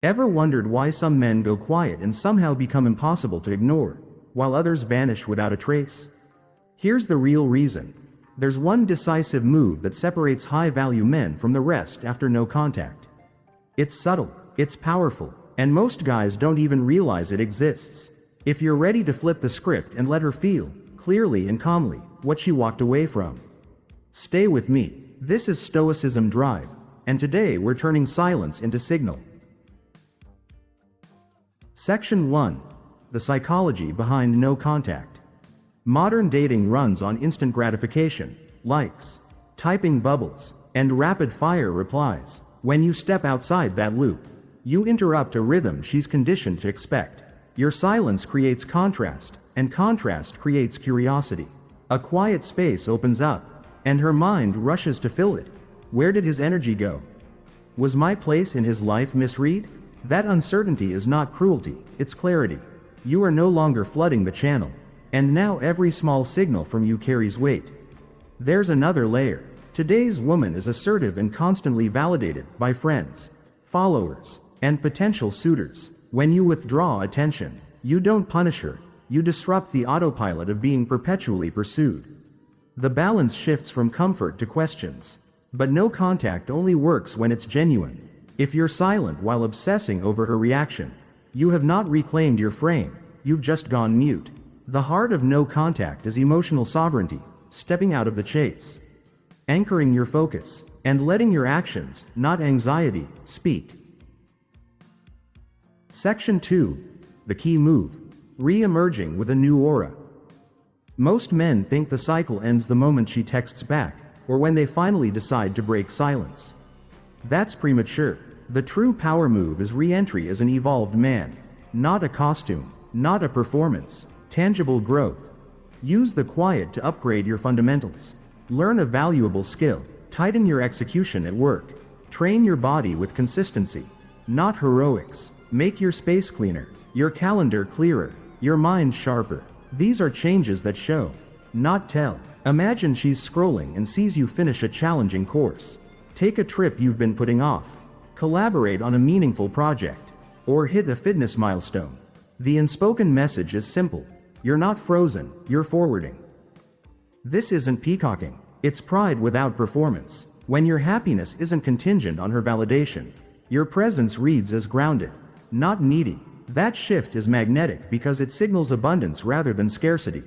Ever wondered why some men go quiet and somehow become impossible to ignore, while others vanish without a trace? Here's the real reason. There's one decisive move that separates high-value men from the rest after no contact. It's subtle, it's powerful, and most guys don't even realize it exists. If you're ready to flip the script and let her feel, clearly and calmly, what she walked away from. Stay with me. This is Stoicism Drive, and today we're turning silence into signal. Section 1. The psychology behind no contact. Modern dating runs on instant gratification, likes, typing bubbles, and rapid-fire replies. When you step outside that loop, you interrupt a rhythm she's conditioned to expect. Your silence creates contrast, and contrast creates curiosity. A quiet space opens up, and her mind rushes to fill it. Where did his energy go? Was my place in his life misread? That uncertainty is not cruelty, it's clarity. You are no longer flooding the channel, and now every small signal from you carries weight. There's another layer. Today's woman is assertive and constantly validated by friends, followers, and potential suitors. When you withdraw attention, you don't punish her, you disrupt the autopilot of being perpetually pursued. The balance shifts from comfort to questions. But no contact only works when it's genuine. If you're silent while obsessing over her reaction, you have not reclaimed your frame, you've just gone mute. The heart of no contact is emotional sovereignty, stepping out of the chase, anchoring your focus, and letting your actions, not anxiety, speak. Section 2. The key move. Re-emerging with a new aura. Most men think the cycle ends the moment she texts back, or when they finally decide to break silence. That's premature. The true power move is re-entry as an evolved man. Not a costume, not a performance, tangible growth. Use the quiet to upgrade your fundamentals. Learn a valuable skill, tighten your execution at work. Train your body with consistency, not heroics. Make your space cleaner, your calendar clearer, your mind sharper. These are changes that show, not tell. Imagine she's scrolling and sees you finish a challenging course. Take a trip you've been putting off. Collaborate on a meaningful project. Or hit a fitness milestone. The unspoken message is simple. You're not frozen, you're forwarding. This isn't peacocking. It's pride without performance. When your happiness isn't contingent on her validation, your presence reads as grounded, not needy. That shift is magnetic because it signals abundance rather than scarcity.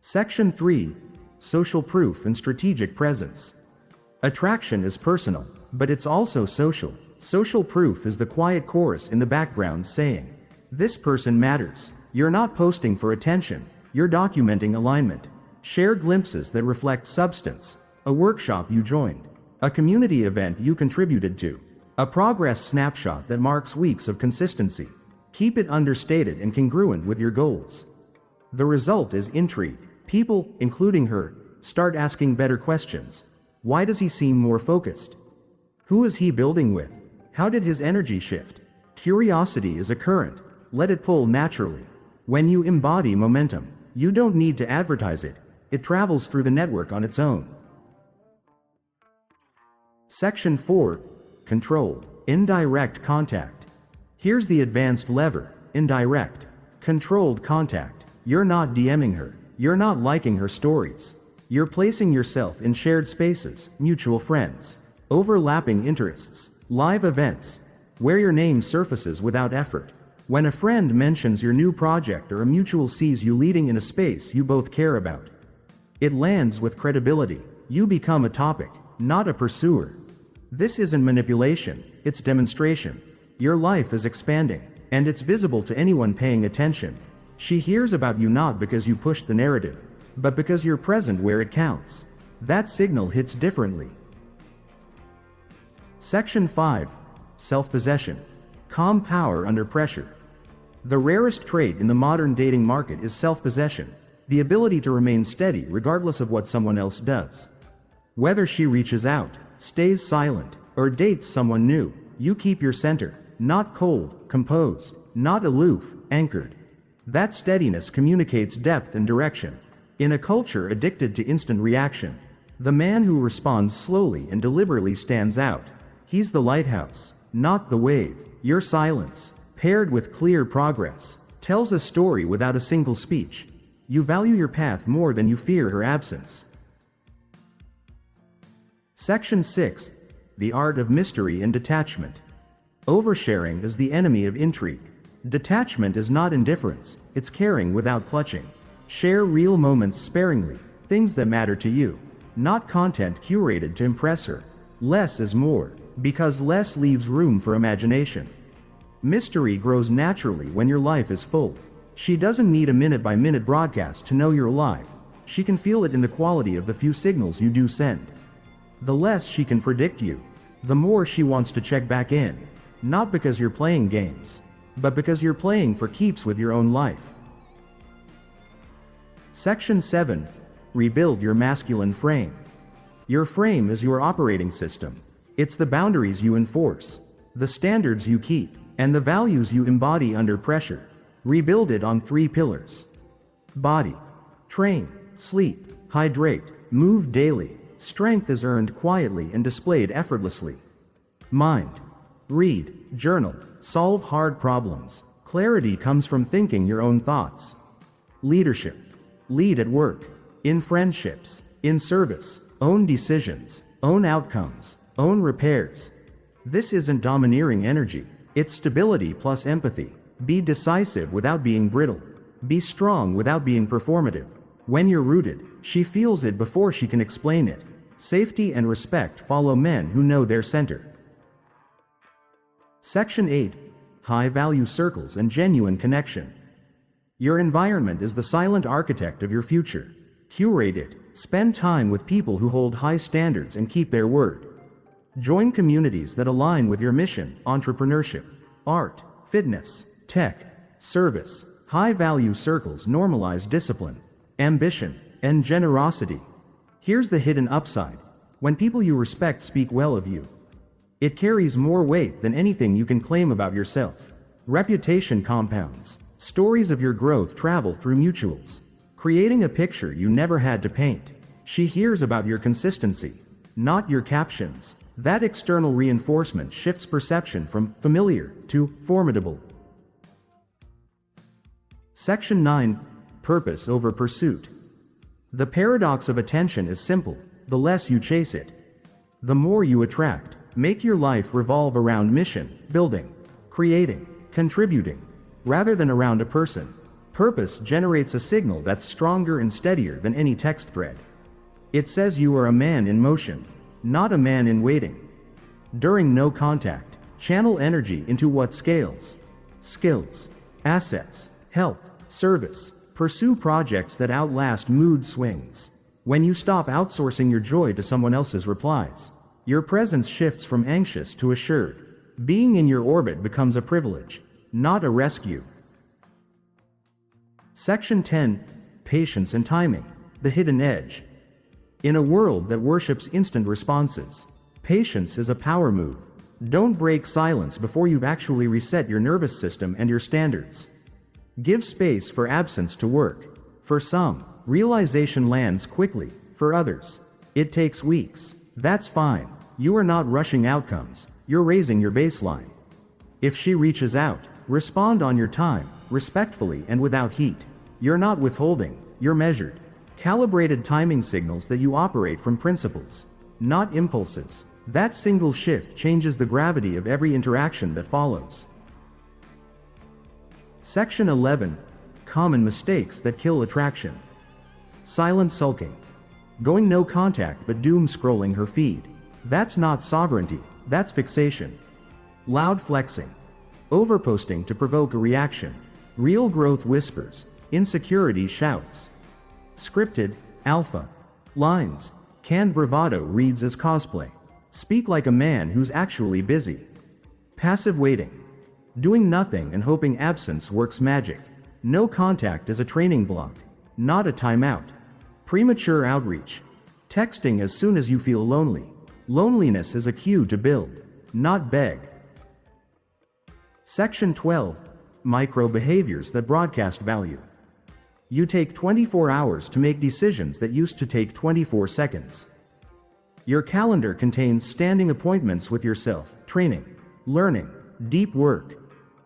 Section 3. Social proof and strategic presence. Attraction is personal, but it's also social. Social proof is the quiet chorus in the background saying, "This person matters." You're not posting for attention, you're documenting alignment. Share glimpses that reflect substance. A workshop you joined, a community event you contributed to, a progress snapshot that marks weeks of consistency. Keep it understated and congruent with your goals. The result is intrigue. People, including her, start asking better questions. Why does he seem more focused? Who is he building with? How did his energy shift? Curiosity is a current. Let it pull naturally. When you embody momentum, you don't need to advertise it. It travels through the network on its own. Section 4. Control. Indirect contact. Here's the advanced lever. Indirect. Controlled contact. You're not DMing her. You're not liking her stories. You're placing yourself in shared spaces, mutual friends, overlapping interests, live events, where your name surfaces without effort. When a friend mentions your new project or a mutual sees you leading in a space you both care about, it lands with credibility. You become a topic, not a pursuer. This isn't manipulation, it's demonstration. Your life is expanding, and it's visible to anyone paying attention. She hears about you not because you pushed the narrative, but because you're present where it counts. That signal hits differently. Section 5. Self-possession. Calm power under pressure. The rarest trait in the modern dating market is self-possession, the ability to remain steady regardless of what someone else does. Whether she reaches out, stays silent, or dates someone new, you keep your center, not cold, composed, not aloof, anchored. That steadiness communicates depth and direction. In a culture addicted to instant reaction, the man who responds slowly and deliberately stands out. He's the lighthouse. not the wave. Your silence, paired with clear progress, tells a story without a single speech. You value your path more than you fear her absence. Section 6. The Art of Mystery and Detachment. Oversharing is the enemy of intrigue. Detachment is not indifference, it's caring without clutching. Share real moments sparingly, things that matter to you, not content curated to impress her. Less is more, because less leaves room for imagination. Mystery grows naturally when your life is full. She doesn't need a minute-by-minute broadcast to know you're alive. She can feel it in the quality of the few signals you do send. The less she can predict you, the more she wants to check back in, not because you're playing games, but because you're playing for keeps with your own life. Section 7. Rebuild your masculine frame. Your frame is your operating system. It's the boundaries you enforce, the standards you keep, and the values you embody under pressure. Rebuild it on 3 pillars. Body. Train, sleep, hydrate, move daily. Strength is earned quietly and displayed effortlessly. Mind. Read, journal, solve hard problems. Clarity comes from thinking your own thoughts. Leadership. Lead at work, in friendships, in service. Own decisions, own outcomes, own repairs. This isn't domineering energy, it's stability plus empathy. Be decisive without being brittle. Be strong without being performative. When you're rooted, she feels it before she can explain it. Safety and respect follow men who know their center. Section 8. High-value circles and genuine connection. Your environment is the silent architect of your future. Curate it. Spend time with people who hold high standards and keep their word. Join communities that align with your mission: entrepreneurship, art, fitness, tech, service. High-value circles normalize discipline, ambition, and generosity. Here's the hidden upside. When people you respect speak well of you, it carries more weight than anything you can claim about yourself. Reputation compounds. Stories of your growth travel through mutuals, creating a picture you never had to paint. She hears about your consistency, not your captions. That external reinforcement shifts perception from familiar to formidable. Section 9. Purpose over pursuit. The paradox of attention is simple: the less you chase it, the more you attract. Make your life revolve around mission, building, creating, contributing, rather than around a person. Purpose generates a signal that's stronger and steadier than any text thread. It says you are a man in motion, not a man in waiting. During no contact, channel energy into what scales: skills, assets, health, service. Pursue projects that outlast mood swings. When you stop outsourcing your joy to someone else's replies, your presence shifts from anxious to assured. Being in your orbit becomes a privilege, not a rescue. Section 10. Patience and timing. The hidden edge. In a world that worships instant responses, patience is a power move. Don't break silence before you've actually reset your nervous system and your standards. Give space for absence to work. For some, realization lands quickly. For others, it takes weeks. That's fine. You are not rushing outcomes, you're raising your baseline. If she reaches out, respond on your time, respectfully and without heat. You're not withholding, you're measured. Calibrated timing signals that you operate from principles, not impulses. That single shift changes the gravity of every interaction that follows. Section 11. Common mistakes that kill attraction. Silent sulking. Going no contact but doom scrolling her feed. That's not sovereignty, that's fixation. Loud flexing. Overposting to provoke a reaction. Real growth whispers, insecurity shouts. Scripted, alpha. Lines. Canned bravado reads as cosplay. Speak like a man who's actually busy. Passive waiting. Doing nothing and hoping absence works magic. No contact is a training block, not a timeout. Premature outreach. Texting as soon as you feel lonely. Loneliness is a cue to build, not beg. Section 12. Micro behaviors that broadcast value. You take 24 hours to make decisions that used to take 24 seconds. Your calendar contains standing appointments with yourself, training, learning, deep work.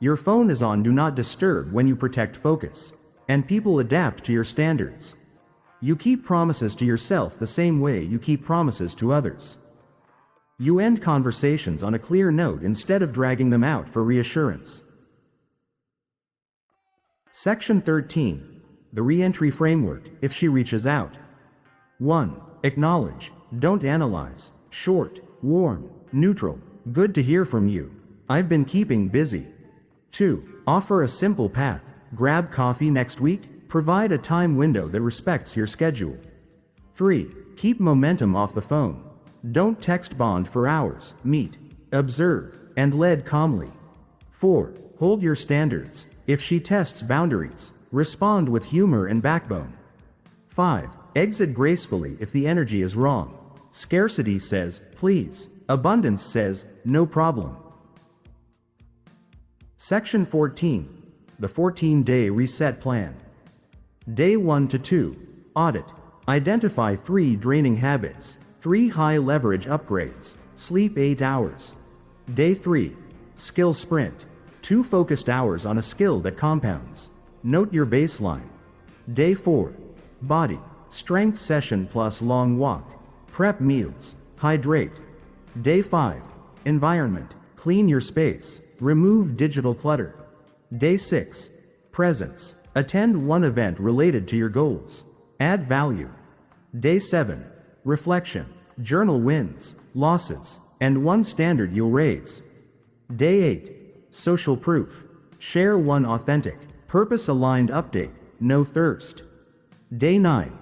Your phone is on do not disturb when you protect focus, and people adapt to your standards. You keep promises to yourself the same way you keep promises to others. You end conversations on a clear note instead of dragging them out for reassurance. Section 13. The Re-entry Framework, if she reaches out. 1. Acknowledge, don't analyze. Short, warm, neutral, good to hear from you. I've been keeping busy. 2. Offer a simple path. Grab coffee next week, provide a time window that respects your schedule. 3. Keep momentum off the phone. Don't text bond for hours, meet, observe, and lead calmly. 4. Hold your standards. If she tests boundaries, respond with humor and backbone. 5. Exit gracefully if the energy is wrong. Scarcity says, please. Abundance says, no problem. Section 14. The 14-day reset plan. Day 1 to 2. Audit. Identify 3 draining habits, 3 high-leverage upgrades, sleep 8 hours. Day 3. Skill sprint. 2 focused hours on a skill that compounds. Note your baseline. Day 4. Body. Strength session plus long walk. Prep meals. Hydrate. Day 5. Environment. Clean your space. Remove digital clutter. Day 6. Presence. Attend one event related to your goals. Add value. Day 7. Reflection. Journal wins, losses, and one standard you'll raise. Day 8. Social proof. Share one authentic, purpose-aligned update, no thirst. Day 9.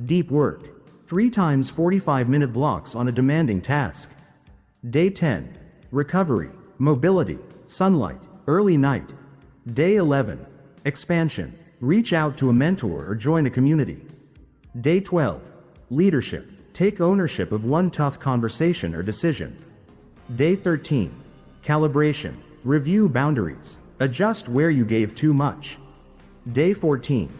Deep work. 3 times 45-minute blocks on a demanding task. Day 10. Recovery, mobility, sunlight, early night. Day 11. Expansion. Reach out to a mentor or join a community. Day 12. Leadership. Take ownership of one tough conversation or decision. Day 13. Calibration. Review boundaries. Adjust where you gave too much. Day 14.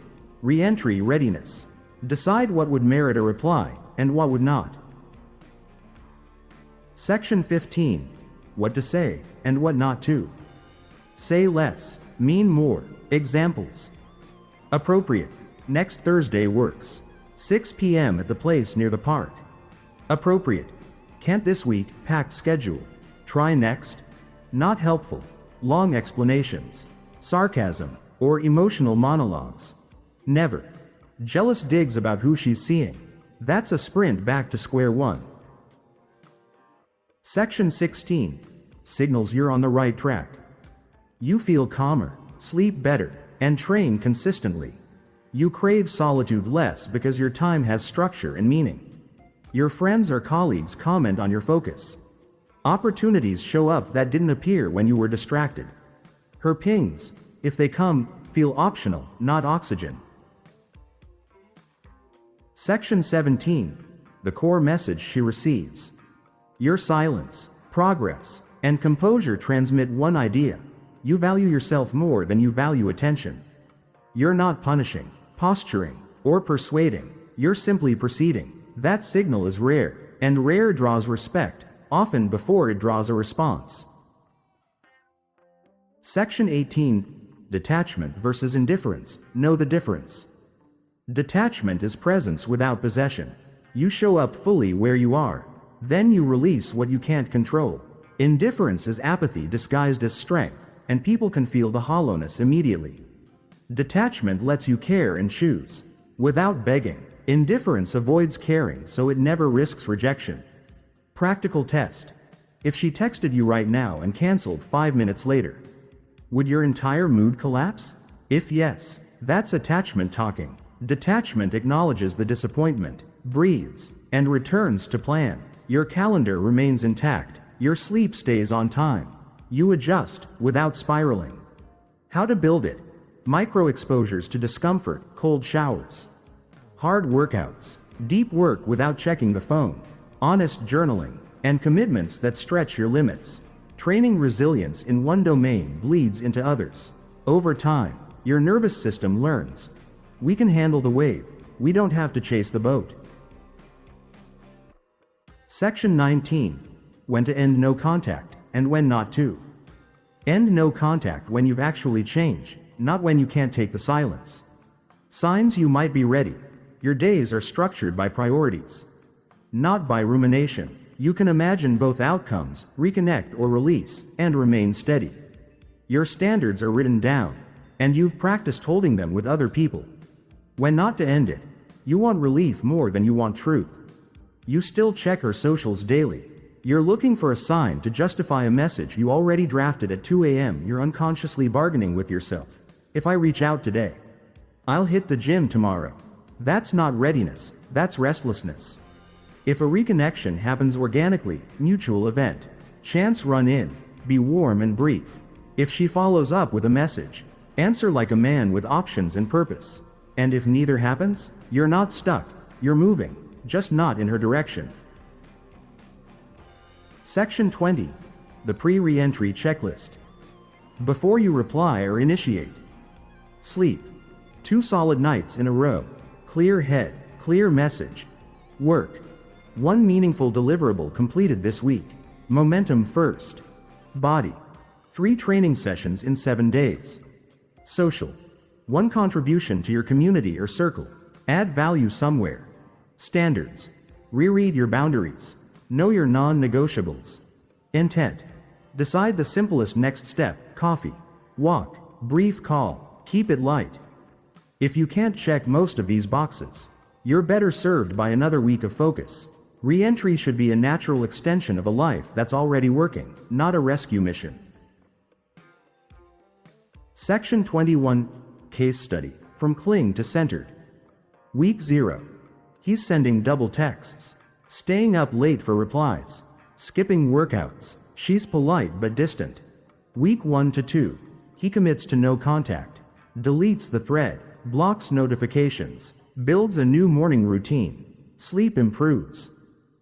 Re-entry readiness. Decide what would merit a reply, and what would not. Section 15. What to say, and what not to. Say less, mean more. Examples. Appropriate. Next Thursday works. 6 p.m. at the place near the park. Appropriate. Can't this week, packed schedule. Try next. Not helpful. Long explanations. Sarcasm, or emotional monologues. Never. Jealous digs about who she's seeing. That's a sprint back to square one. Section 16. Signals you're on the right track. You feel calmer, sleep better, and train consistently. You crave solitude less because your time has structure and meaning. Your friends or colleagues comment on your focus. Opportunities show up that didn't appear when you were distracted. Her pings, if they come, feel optional, not oxygen. Section 17. The core message she receives. Your silence, progress, and composure transmit one idea. You value yourself more than you value attention. You're not punishing, posturing, or persuading. You're simply proceeding. That signal is rare, and rare draws respect, often before it draws a response. Section 18. Detachment versus indifference. Know the difference. Detachment is presence without possession. You show up fully where you are. Then you release what you can't control. Indifference is apathy disguised as strength, and people can feel the hollowness immediately. Detachment lets you care and choose. Without begging. Indifference avoids caring so it never risks rejection. Practical test. If she texted you right now and canceled 5 minutes later, would your entire mood collapse? If yes, that's attachment talking. Detachment acknowledges the disappointment, breathes, and returns to plan. Your calendar remains intact. Your sleep stays on time. You adjust without spiraling. How to build it. Micro exposures to discomfort, cold showers. Hard workouts, deep work without checking the phone, honest journaling, and commitments that stretch your limits. Training resilience in one domain bleeds into others. Over time, your nervous system learns. We can handle the wave. We don't have to chase the boat. Section 19. When to end no contact. and when not to. End no contact when you've actually changed, not when you can't take the silence. Signs you might be ready. Your days are structured by priorities, not by rumination. You can imagine both outcomes, reconnect or release, and remain steady. Your standards are written down, and you've practiced holding them with other people. When not to end it, you want relief more than you want truth. You still check her socials daily. You're looking for a sign to justify a message you already drafted at 2 a.m. You're unconsciously bargaining with yourself. If I reach out today, I'll hit the gym tomorrow. That's not readiness, that's restlessness. If a reconnection happens organically, mutual event, chance run in, be warm and brief. If she follows up with a message, answer like a man with options and purpose. And if neither happens, you're not stuck, you're moving, just not in her direction. Section 20. The pre-reentry checklist. Before you reply or initiate. Sleep. 2 solid nights in a row. Clear head, clear message. Work. 1 meaningful deliverable completed this week. Momentum first. Body. 3 training sessions in 7 days. Social. 1 contribution to your community or circle. Add value somewhere. Standards. Reread your boundaries. Know your non-negotiables. Intent. Decide the simplest next step, coffee, walk, brief call, keep it light. If you can't check most of these boxes, you're better served by another week of focus. Re-entry should be a natural extension of a life that's already working, not a rescue mission. Section 21. Case study. From cling to centered. Week 0. He's sending double texts. Staying up late for replies. Skipping workouts. She's polite but distant. Week 1 to 2. He commits to no contact. Deletes the thread. Blocks notifications. Builds a new morning routine. Sleep improves.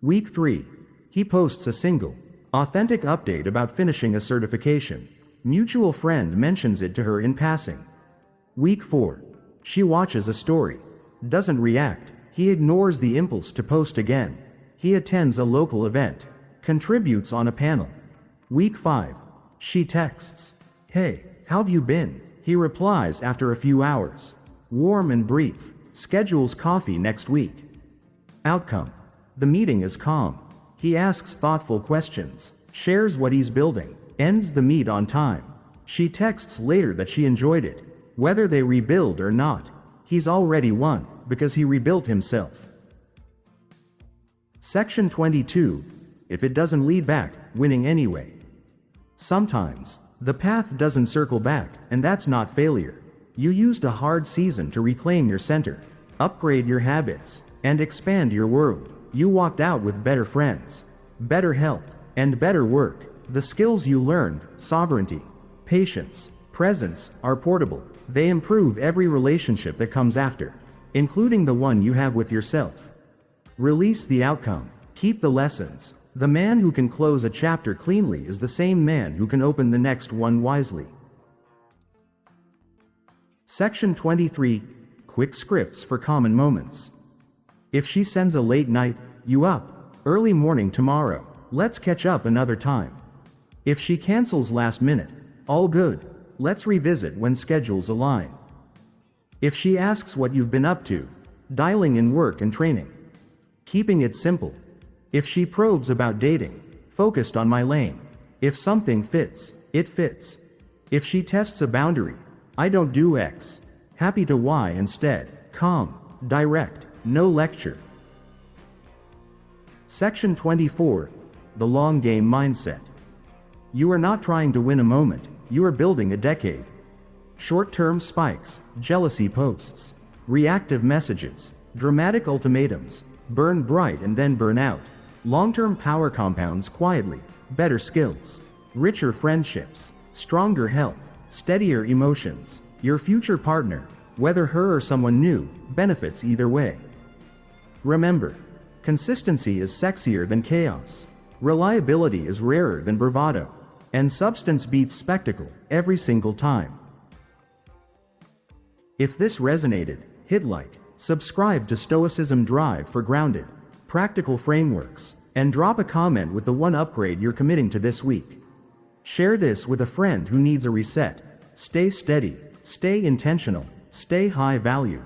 Week 3. He posts a single, authentic update about finishing a certification. Mutual friend mentions it to her in passing. Week 4. She watches a story. Doesn't react. He ignores the impulse to post again. He attends a local event. Contributes on a panel. Week 5. She texts. Hey, how've you been? He replies after a few hours. Warm and brief. Schedules coffee next week. Outcome. The meeting is calm. He asks thoughtful questions. Shares what he's building. Ends the meet on time. She texts later that she enjoyed it. Whether they rebuild or not, he's already won, because he rebuilt himself. Section 22. If it doesn't lead back, winning anyway. Sometimes, the path doesn't circle back, and that's not failure. You used a hard season to reclaim your center, upgrade your habits, and expand your world. You walked out with better friends, better health, and better work. The skills you learned, sovereignty, patience, presence, are portable. They improve every relationship that comes after, including the one you have with yourself. Release the outcome. Keep the lessons. The man who can close a chapter cleanly is the same man who can open the next one wisely. Section 23. Quick scripts for common moments. If she sends a late night, you up, early morning tomorrow, let's catch up another time. If she cancels last minute, all good, let's revisit when schedules align. If she asks what you've been up to, dialing in work and training. Keeping it simple. If she probes about dating, focused on my lane. If something fits, it fits. If she tests a boundary, I don't do X. Happy to Y instead. Calm, direct, no lecture. Section 24. The long game mindset. You are not trying to win a moment, you are building a decade. Short-term spikes, jealousy posts, reactive messages, dramatic ultimatums, burn bright and then burn out. Long-term power compounds quietly, better skills, richer friendships, stronger health, steadier emotions. Your future partner, whether her or someone new, benefits either way. Remember, consistency is sexier than chaos. Reliability is rarer than bravado. And substance beats spectacle every single time. If this resonated, hit like, subscribe to Stoicism Drive for grounded, practical frameworks, and drop a comment with the one upgrade you're committing to this week. Share this with a friend who needs a reset. Stay steady, stay intentional, stay high value.